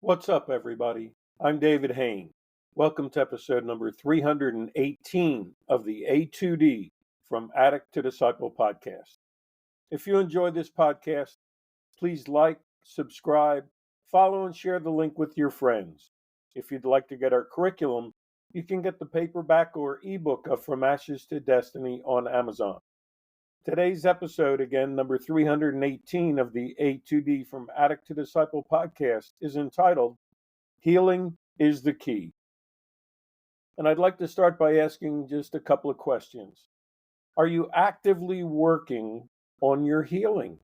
What's up, everybody? I'm David Hain. Welcome to episode number 318 of the A2D from Addict to Disciple podcast. If you enjoy this podcast, please like, subscribe, follow, and share the link with your friends. If you'd like to get our curriculum, you can get the paperback or ebook of From Ashes to Destiny on Amazon. Today's episode, again, number 318 of the A2D from Addict to Disciple podcast, is entitled Healing is the Key. And I'd like to start by asking just a couple of questions. Are you actively working on your healing?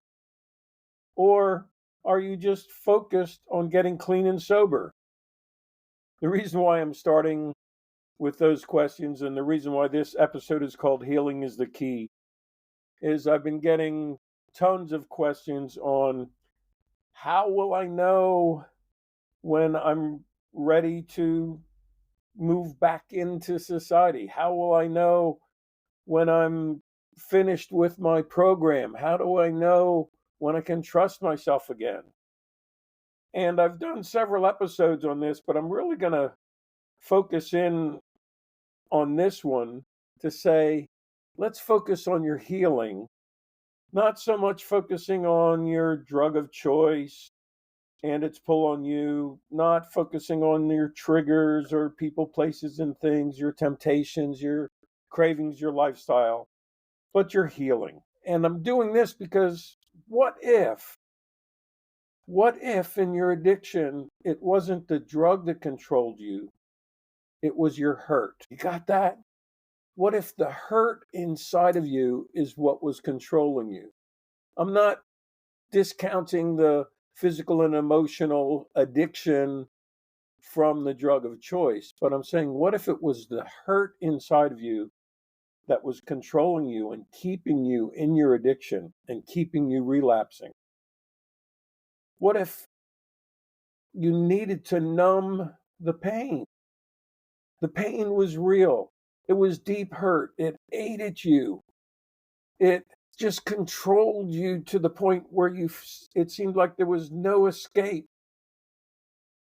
Or are you just focused on getting clean and sober? The reason why I'm starting with those questions and the reason why this episode is called Healing is the Key is I've been getting tons of questions on how will I know when I'm ready to move back into society? How will I know when I'm finished with my program? How do I know when I can trust myself again? And I've done several episodes on this, but I'm really going to focus in on this one to say, let's focus on your healing, not so much focusing on your drug of choice and its pull on you, not focusing on your triggers or people, places, and things, your temptations, your cravings, your lifestyle, but your healing. And I'm doing this because what if in your addiction, it wasn't the drug that controlled you, it was your hurt? You got that? What if the hurt inside of you is what was controlling you? I'm not discounting the physical and emotional addiction from the drug of choice, but I'm saying, what if it was the hurt inside of you that was controlling you and keeping you in your addiction and keeping you relapsing? What if you needed to numb the pain? The pain was real. It was deep hurt. It ate at you. It just controlled you to the point where it seemed like there was no escape.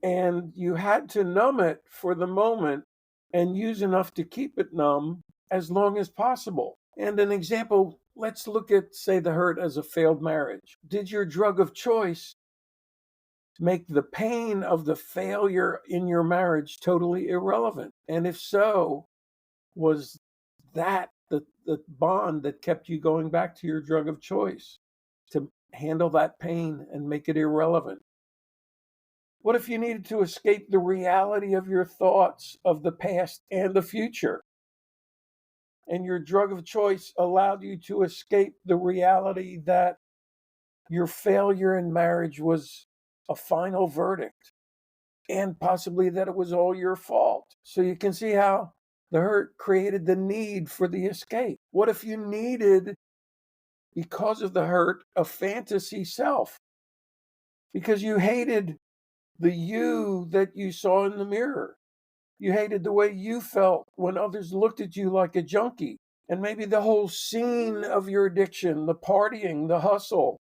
And you had to numb it for the moment and use enough to keep it numb as long as possible. And an example, let's look at, say, the hurt as a failed marriage. Did your drug of choice make the pain of the failure in your marriage totally irrelevant? And if so, was that the bond that kept you going back to your drug of choice to handle that pain and make it irrelevant? What if you needed to escape the reality of your thoughts of the past and the future? And your drug of choice allowed you to escape the reality that your failure in marriage was a final verdict and possibly that it was all your fault. So you can see how the hurt created the need for the escape. What if you needed, because of the hurt, a fantasy self? Because you hated the you that you saw in the mirror. You hated the way you felt when others looked at you like a junkie. And maybe the whole scene of your addiction, the partying, the hustle,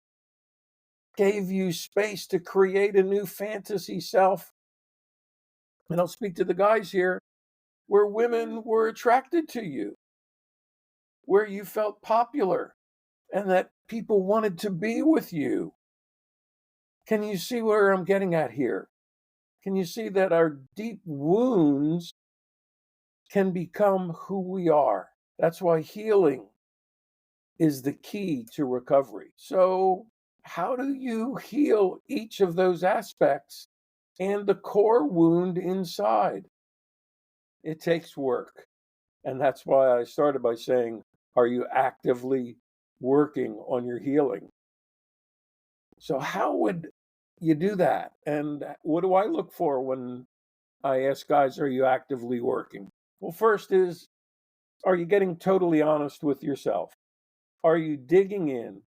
gave you space to create a new fantasy self. And I'll speak to the guys here, where women were attracted to you, where you felt popular, and that people wanted to be with you. Can you see where I'm getting at here? Can you see that our deep wounds can become who we are? That's why healing is the key to recovery. So, how do you heal each of those aspects and the core wound inside? It takes work. And that's why I started by saying, are you actively working on your healing? So, how would you do that? And what do I look for when I ask guys, are you actively working? Well, first is, are you getting totally honest with yourself? Are you digging in,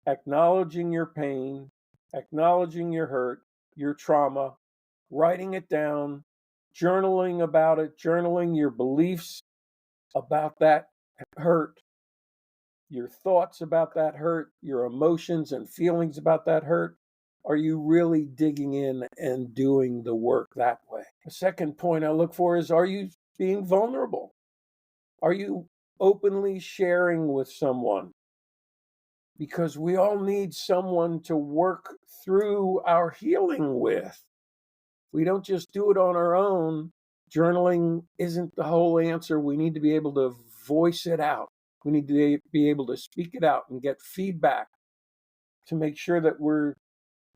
acknowledging your pain, acknowledging your hurt, your trauma, writing it down, journaling about it, journaling your beliefs about that hurt, your thoughts about that hurt, your emotions and feelings about that hurt? Are you really digging in and doing the work that way? The second point I look for is, are you being vulnerable? Are you openly sharing with someone? Because we all need someone to work through our healing with. We don't just do it on our own. Journaling isn't the whole answer. We need to be able to voice it out. We need to be able to speak it out and get feedback to make sure that we're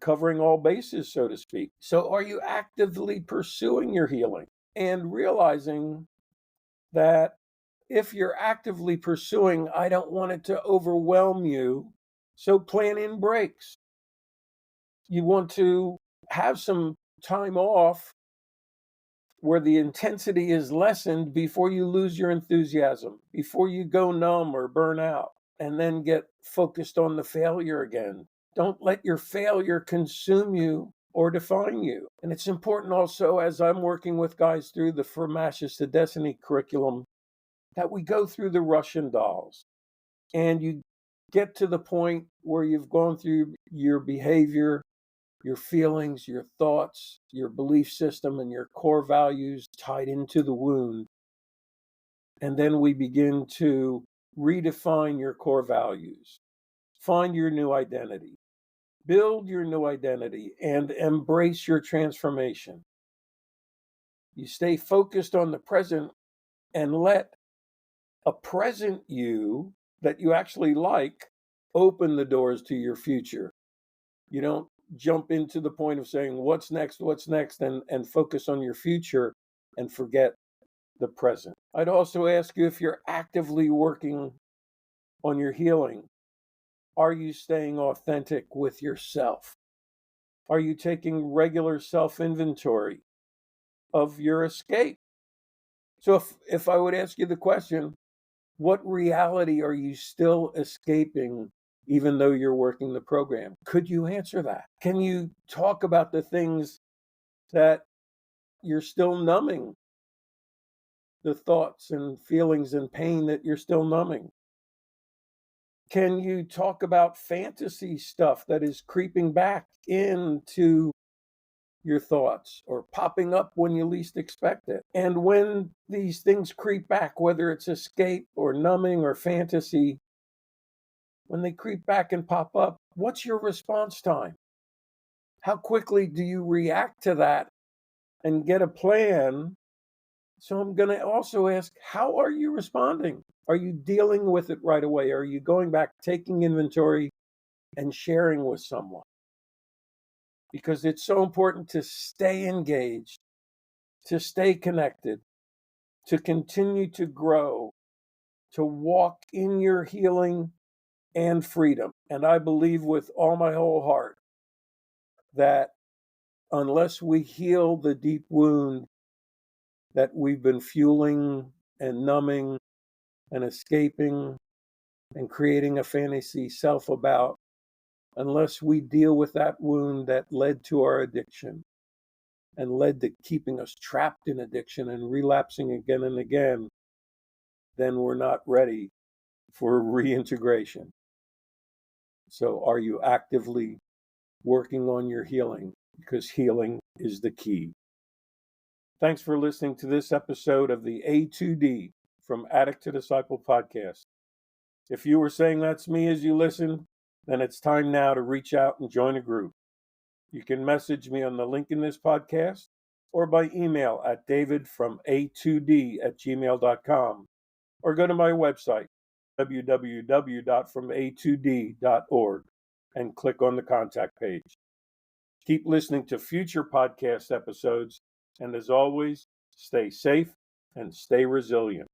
covering all bases, so to speak. So, are you actively pursuing your healing and realizing that if you're actively pursuing, I don't want it to overwhelm you. So, plan in breaks. You want to have some time off where the intensity is lessened before you lose your enthusiasm, before you go numb or burn out, and then get focused on the failure again. Don't let your failure consume you or define you. And it's important also, as I'm working with guys through the From Ashes to Destiny curriculum, that we go through the Russian dolls and you get to the point where you've gone through your behavior, your feelings, your thoughts, your belief system, and your core values tied into the wound. And then we begin to redefine your core values, find your new identity, build your new identity, and embrace your transformation. You stay focused on the present and let a present you that you actually like open the doors to your future. You don't jump into the point of saying, what's next, and focus on your future and forget the present. I'd also ask you, if you're actively working on your healing, are you staying authentic with yourself? Are you taking regular self-inventory of your escape? So if I would ask you the question, what reality are you still escaping even though you're working the program? Could you answer that? Can you talk about the things that you're still numbing, the thoughts and feelings and pain that you're still numbing? Can you talk about fantasy stuff that is creeping back into your thoughts or popping up when you least expect it? And when these things creep back, whether it's escape or numbing or fantasy, when they creep back and pop up, what's your response time? How quickly do you react to that and get a plan? So I'm going to also ask, how are you responding? Are you dealing with it right away? Are you going back, taking inventory, and sharing with someone? Because it's so important to stay engaged, to stay connected, to continue to grow, to walk in your healing and freedom. And I believe with all my whole heart that unless we heal the deep wound that we've been fueling and numbing and escaping and creating a fantasy self about, unless we deal with that wound that led to our addiction and led to keeping us trapped in addiction and relapsing again and again, then we're not ready for reintegration. So are you actively working on your healing? Because healing is the key. Thanks for listening to this episode of the A2D from Addict to Disciple podcast. If you were saying that's me as you listen, then it's time now to reach out and join a group. You can message me on the link in this podcast or by email at davidfroma2d@gmail.com, or go to my website, www.froma2d.org, and click on the contact page. Keep listening to future podcast episodes, and as always, stay safe and stay resilient.